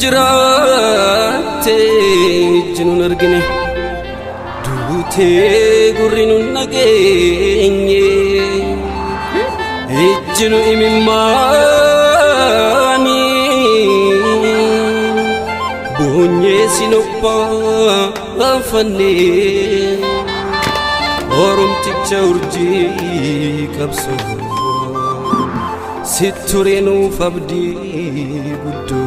jiraate jinun argine duute gurrinu nageenye ejjinu imimmaani boonye sinoppa afanne oromticha urjii qabso siturenu fabdi guddo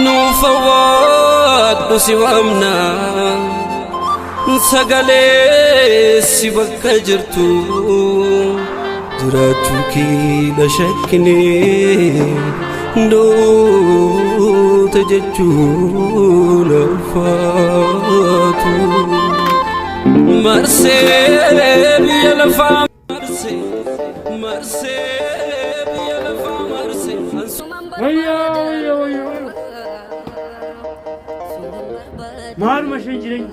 nufawadu siwamna sagale sibakka jirtu jiratu ki la shakkine ndo tajechu lafatu marse yalfa marse marse yalfa marse ويا مار ماشين جرين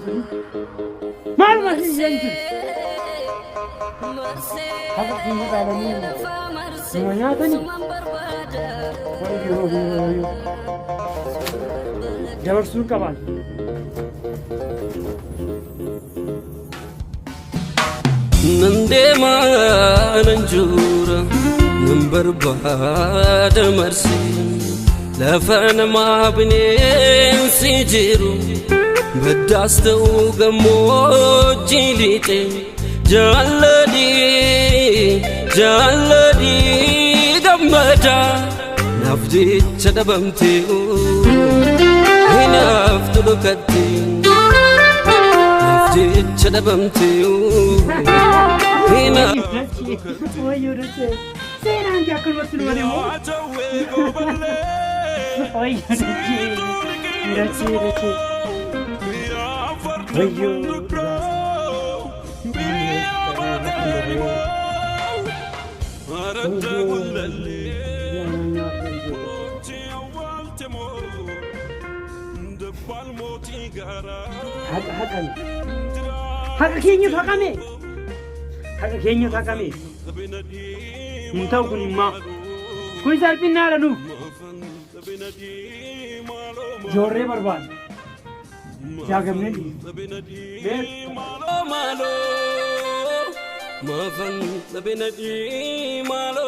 مار ماشين جرين هذا كيف تعلمين سمعنا تاني جبر سور كمان نندما ننجورا نمبر بعد مرسي لفنا ما بنين سيجرو بداستو غموجي ليتي جالدي غمدا نفدي تدبمتيو هنا افتلكتي نفدي تدبمتيو هنا سينا انت اكل مسلم وليمو رتي حقا كينيو فقامي حقا كينيو فقامي منتو كوني ما كوي سالبين نارا نوف جوري برباد جاگم نے دی مالو ما فن لبندي مالو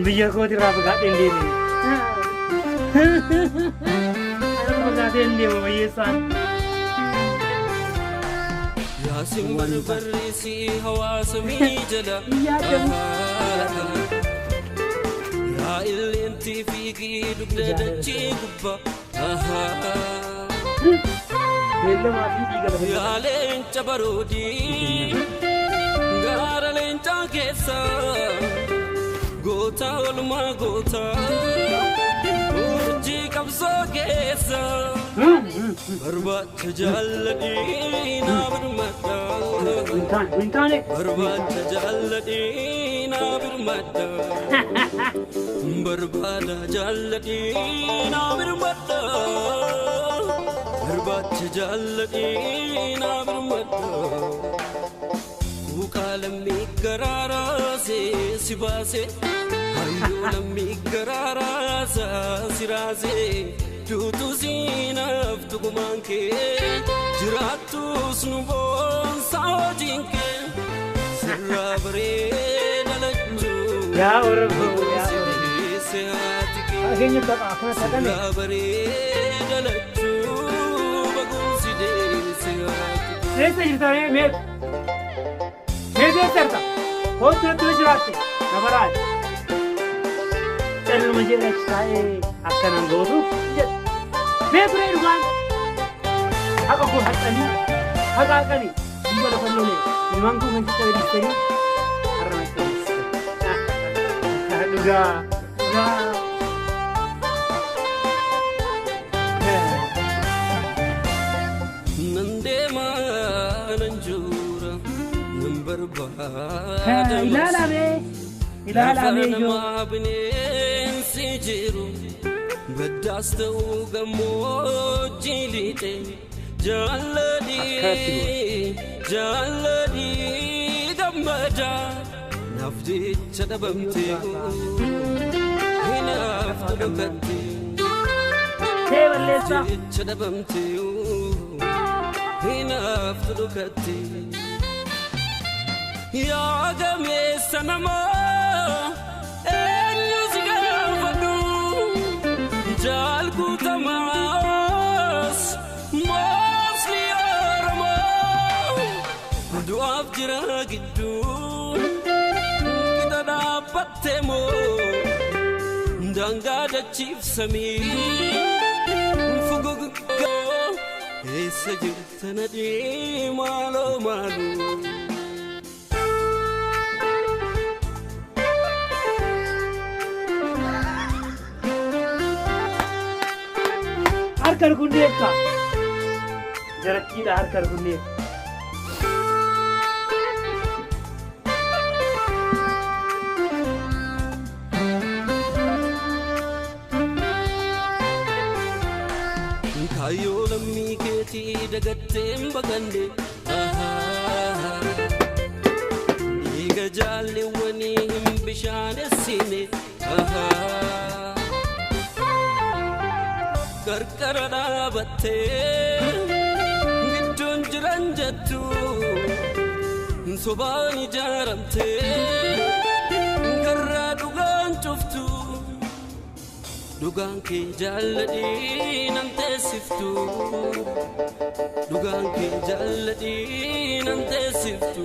बिया को तिरा बगा देंगे नहीं बगा देंगे वो ये सान यासिम बरबरसी हवास में जला या इल्लेंती फीकी दुबदची गुब्बा बेल्ले माफी की गल या लेंच बरोदी गार लेंचा केसा गोता उलमा गोता उर्जी कब्ज़ो केसा बर्बाद जल्दी ना बर्मता इंसान बर्बाद जल्दी ना बर्मता बर्बाद जल्दी ना बर्मता बर्बाद जल्दी ना बर्मता उकालमी करारा से सिबासे हायो लमी करारा सा सिरासे tutu zinaf tugumanke jiratu snubon saojinke sirabre dalaju ya orbo ya seatike agenya tak akhna sakane sirabre dalaju baguside seatike ऐसे ही था मैं देख करता बहुत तुझे चलाते नवराज चल मुझे नेक्स्ट है आपका नाम बोलो मैं पूरे रुकान aku hatani hakakani diba fanone imangu menjita disteri karena itu duga nande mananjura number ba ilala me yo jiru baddaas ta'uu gammoojjii lixe jaalladhii gammada naaf jecha dhabamte hinaaftu dhokatti jecha dhabamte hinaaftu dhokatti yaa gameessa namaa eenyu si gaafadhu jaalkutamaas moosni Oromoo du'aaf jira gidduu kita dhaabbatte moo daangaa dachiif samii fuguggaa eessa jirta nadhee maaloo maaloo harkar kundeetta jarakkiidha harkar kundeetta kaayoo lammii keetii dagatteen baqanne dhiiga jaalleewwanii hin bishaanessine qarqara dhaabattee gidduun jiran jettu sobaan ijaaramtee karraa dhugaan cuftu dhugaan kee jaalladhii nan teessiftu dhugaan kee jaalladhii nan teessiftu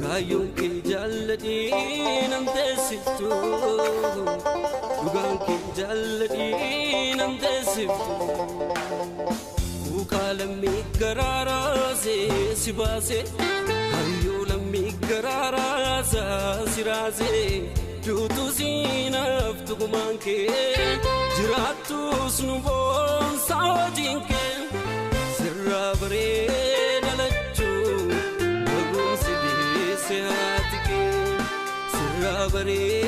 kaayyoon kee jaalladhii nan teessiftu dhugaan kee jaalladhii nan teessiftu buukaa lammii garaaraasee si baasee hayyoo lammii garaaraasaa si raasee duutu siinaaf tugumaan kee jiraattus nu boonsaa hojiin kee sirraa bareeda lachuu baguunsi deesse haati kee sirraa bareeda